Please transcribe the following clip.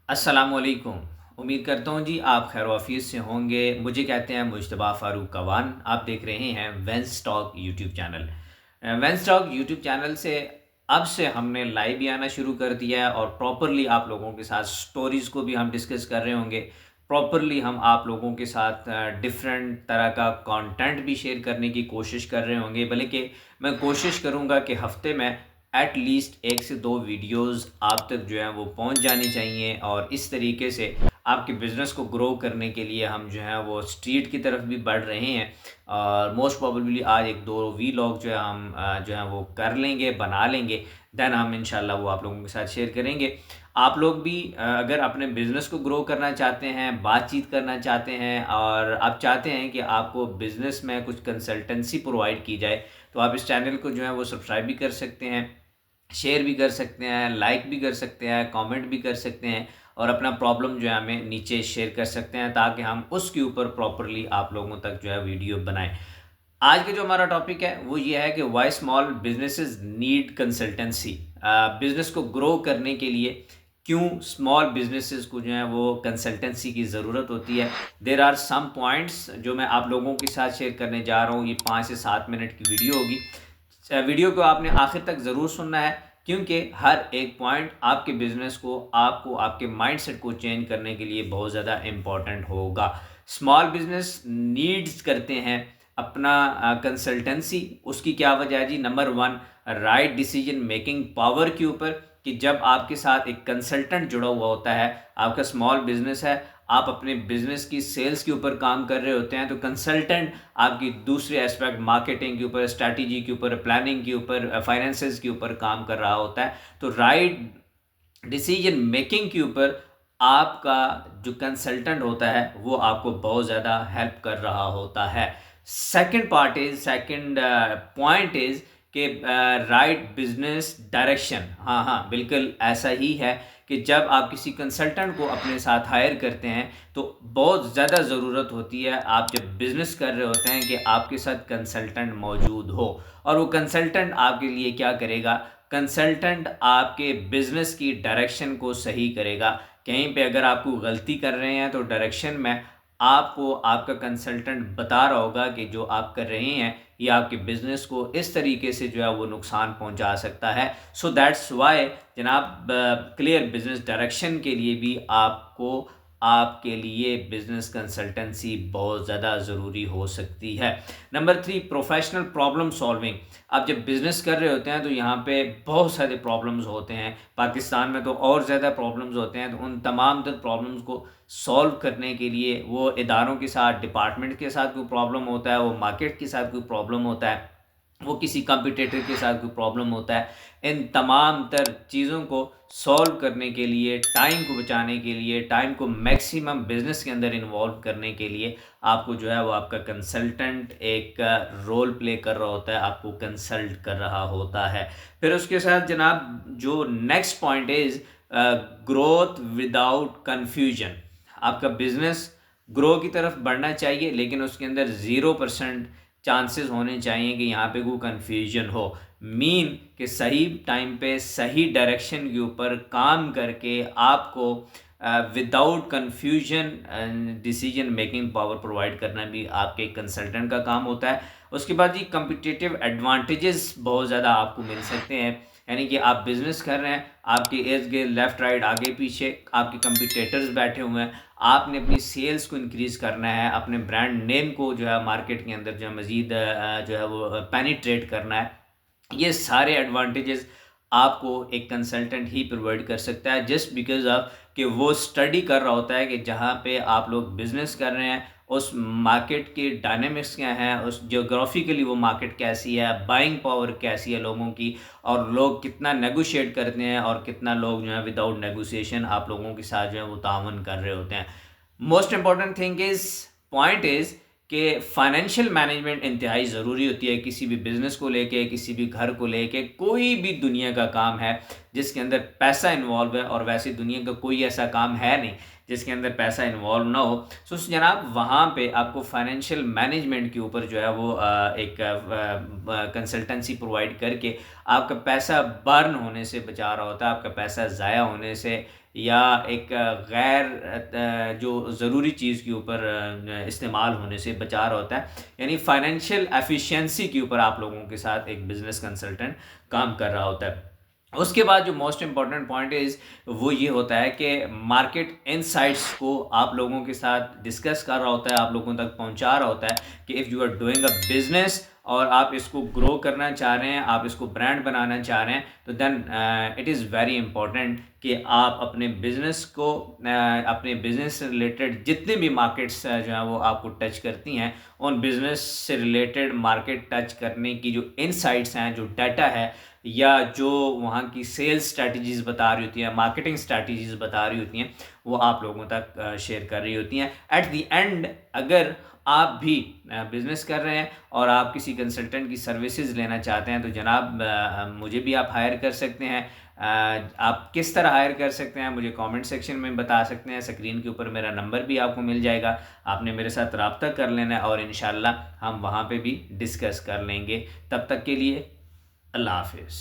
अस्सलाम वालेकुम। उम्मीद करता हूँ जी आप खैर वाफियत से होंगे। मुझे कहते हैं मुज्तबा फ़ारूक कवान। आप देख रहे हैं Vance talk YouTube channel. Vance talk YouTube channel से अब से हमने लाइव भी आना शुरू कर दिया है और प्रॉपरली आप लोगों के साथ स्टोरीज़ को भी हम डिस्कस कर रहे होंगे। प्रॉपरली हम आप लोगों के साथ डिफरेंट तरह का कंटेंट भी शेयर करने की कोशिश कर रहे होंगे, बल्कि मैं कोशिश करूँगा कि हफ़्ते में एट लीस्ट 1 से 2 वीडियोस आप तक जो है वो पहुंच जानी चाहिए। और इस तरीके से आपके बिज़नेस को ग्रो करने के लिए हम जो है वो स्ट्रीट की तरफ भी बढ़ रहे हैं। और मोस्ट प्रोबेबली आज 1-2 वीलॉग जो है हम जो है वो कर लेंगे, बना लेंगे। देन हम इंशाल्लाह वो आप लोगों के साथ शेयर करेंगे। आप लोग भी अगर अपने बिज़नेस को ग्रो करना चाहते हैं, बातचीत करना चाहते हैं और आप चाहते हैं कि आपको बिज़नेस में कुछ कंसल्टेंसी प्रोवाइड की जाए, तो आप इस चैनल को जो है वो सब्सक्राइब भी कर सकते हैं, शेयर भी कर सकते हैं, लाइक भी कर सकते हैं, कमेंट भी कर सकते हैं और अपना प्रॉब्लम जो है हमें नीचे शेयर कर सकते हैं, ताकि हम उसके ऊपर प्रॉपरली आप लोगों तक जो है वीडियो बनाएं। आज का जो हमारा टॉपिक है वो ये है कि why small businesses need consultancy. Business को ग्रो करने के लिए क्यों स्मॉल बिजनेसेस को जो है वो कंसल्टेंसी की ज़रूरत होती है। देर आर सम पॉइंट्स जो मैं आप लोगों के साथ शेयर करने जा रहा हूँ। ये 5 से 7 मिनट की वीडियो होगी। वीडियो को आपने आखिर तक ज़रूर सुनना है, क्योंकि हर एक पॉइंट आपके बिजनेस को, आपको, आपके माइंडसेट को चेंज करने के लिए बहुत ज़्यादा इम्पॉर्टेंट होगा। स्मॉल बिजनेस नीड्स करते हैं अपना कंसल्टेंसी। उसकी क्या वजह है जी? Number 1, right decision making power के ऊपर, कि जब आपके साथ एक कंसल्टेंट जुड़ा हुआ होता है, आपका स्मॉल बिजनेस है, आप अपने बिजनेस की सेल्स के ऊपर काम कर रहे होते हैं, तो कंसल्टेंट आपकी दूसरे एस्पेक्ट, मार्केटिंग के ऊपर, स्ट्रैटेजी के ऊपर, प्लानिंग के ऊपर, फाइनेंसेस के ऊपर काम कर रहा होता है। तो राइट डिसीजन मेकिंग के ऊपर आपका जो कंसल्टेंट होता है वो आपको बहुत ज़्यादा हेल्प कर रहा होता है। सेकंड पॉइंट इज़ कि राइट बिजनेस डायरेक्शन। हाँ हाँ, बिल्कुल ऐसा ही है कि जब आप किसी कंसल्टेंट को अपने साथ हायर करते हैं तो बहुत ज़्यादा ज़रूरत होती है, आप जब बिज़नेस कर रहे होते हैं, कि आपके साथ कंसल्टेंट मौजूद हो। और वो कंसल्टेंट आपके लिए क्या करेगा? कंसल्टेंट आपके बिज़नेस की डायरेक्शन को सही करेगा। कहीं पे अगर आपको गलती कर रहे हैं तो डायरेक्शन में आपको आपका कंसल्टेंट बता रहा होगा कि जो आप कर रहे हैं ये आपके बिज़नेस को इस तरीके से जो है वो नुकसान पहुंचा सकता है। सो दैट्स वाई जनाब, क्लियर बिज़नेस डायरेक्शन के लिए भी आपको, आपके लिए बिज़नेस कंसल्टेंसी बहुत ज़्यादा ज़रूरी हो सकती है। Number 3, professional problem solving. आप जब बिज़नेस कर रहे होते हैं तो यहाँ पे बहुत सारे प्रॉब्लम्स होते हैं, पाकिस्तान में तो और ज़्यादा प्रॉब्लम्स होते हैं। तो उन तमाम तर प्रॉब्लम्स को सॉल्व करने के लिए वो इदारों के साथ, डिपार्टमेंट के साथ कोई प्रॉब्लम होता है, वो मार्केट के साथ कोई प्रॉब्लम होता है, वो किसी कंपटीटर के साथ कोई प्रॉब्लम होता है, इन तमाम तर चीज़ों को सॉल्व करने के लिए, टाइम को बचाने के लिए, टाइम को मैक्सिमम बिजनेस के अंदर इन्वॉल्व करने के लिए आपको जो है वो आपका कंसल्टेंट एक रोल प्ले कर रहा होता है, आपको कंसल्ट कर रहा होता है। फिर उसके साथ जनाब जो next point is growth without confusion. आपका बिजनेस ग्रो की तरफ बढ़ना चाहिए, लेकिन उसके अंदर 0% चांसेस होने चाहिए कि यहाँ पे कोई कन्फ्यूजन हो। मीन कि सही टाइम पे सही डायरेक्शन के ऊपर काम करके आपको without confusion decision making power provide करना भी आपके कंसल्टेंट का काम होता है। उसके बाद जी कम्पिटिटिव एडवांटेजेस बहुत ज़्यादा आपको मिल सकते हैं। यानी कि आप बिज़नेस कर रहे हैं, आपके इर्द गिर्द लेफ़्ट राइट आगे पीछे आपके कंपटीटर्स बैठे हुए हैं, आपने अपनी सेल्स को इंक्रीज़ करना है, अपने ब्रांड नेम को जो है मार्केट के अंदर जो है मज़ीद जो है वो पेनिट्रेट करना है। ये सारे एडवांटेजेस आपको एक कंसल्टेंट ही प्रोवाइड कर सकता है, जस्ट बिकॉज ऑफ कि वो स्टडी कर रहा होता है कि जहाँ पे आप लोग बिज़नेस कर रहे हैं उस मार्केट के डायनेमिक्स क्या हैं, उस जियोग्राफिकली वो मार्केट कैसी है, बाइंग पावर कैसी है लोगों की, और लोग कितना नेगोशिएट करते हैं और कितना लोग जो है विदाउट नेगोशिएशन आप लोगों के साथ जो है वो तावन कर रहे होते हैं। Most important thing is, point is कि फाइनेंशियल मैनेजमेंट इंतहाई ज़रूरी होती है किसी भी बिज़नेस को लेके, किसी भी घर को लेके, कोई भी दुनिया का काम है जिसके अंदर पैसा इन्वॉल्व है, और वैसे दुनिया का कोई ऐसा काम है नहीं जिसके अंदर पैसा इन्वॉल्व ना हो। सो जनाब वहाँ पे आपको फाइनेंशियल मैनेजमेंट के ऊपर जो है वो एक कंसल्टेंसी प्रोवाइड करके आपका पैसा बर्न होने से बचा रहा होता है, आपका पैसा ज़ाया होने से یا ایک جو ضروری چیز کے اوپر استعمال ہونے سے بچا رہا ہوتا ہے، یعنی فائنینشیل ایفیشینسی کے اوپر آپ لوگوں کے ساتھ ایک بزنس کنسلٹنٹ کام کر رہا ہوتا ہے۔ اس کے بعد جو موسٹ امپورٹنٹ پوائنٹ وہ یہ ہوتا ہے کہ مارکیٹ انسائٹس کو آپ لوگوں کے ساتھ ڈسکس کر رہا ہوتا ہے، آپ لوگوں تک پہنچا رہا ہوتا ہے کہ if you are doing a business اور آپ اس کو گرو کرنا چاہ رہے ہیں، آپ اس کو برانڈ بنانا چاہ رہے ہیں، تو then it is very important کہ آپ اپنے بزنس کو اپنے بزنس سے ریلیٹڈ جتنے بھی مارکیٹس جو ہیں وہ آپ کو ٹچ کرتی ہیں، ان بزنس سے ریلیٹڈ مارکیٹ ٹچ کرنے کی جو انسائٹس ہیں، جو ڈیٹا ہے، یا جو وہاں کی سیلز اسٹریٹجیز بتا رہی ہوتی ہیں، مارکیٹنگ اسٹریٹجیز بتا رہی ہوتی ہیں، وہ آپ لوگوں تک شیئر کر رہی ہوتی ہیں۔ ایٹ دی اینڈ اگر آپ بھی بزنس کر رہے ہیں اور آپ کسی کنسلٹنٹ کی سروسز لینا چاہتے ہیں، تو جناب مجھے بھی آپ ہائر کر سکتے ہیں۔ آپ کس طرح ہائر کر سکتے ہیں مجھے کامنٹ سیکشن میں بتا سکتے ہیں، اسکرین کے اوپر میرا نمبر بھی آپ کو مل جائے گا، آپ نے میرے ساتھ رابطہ کر لینا ہے اور انشاءاللہ ہم وہاں پہ بھی ڈسکس کر لیں گے۔ تب تک کے لیے اللہ حافظ۔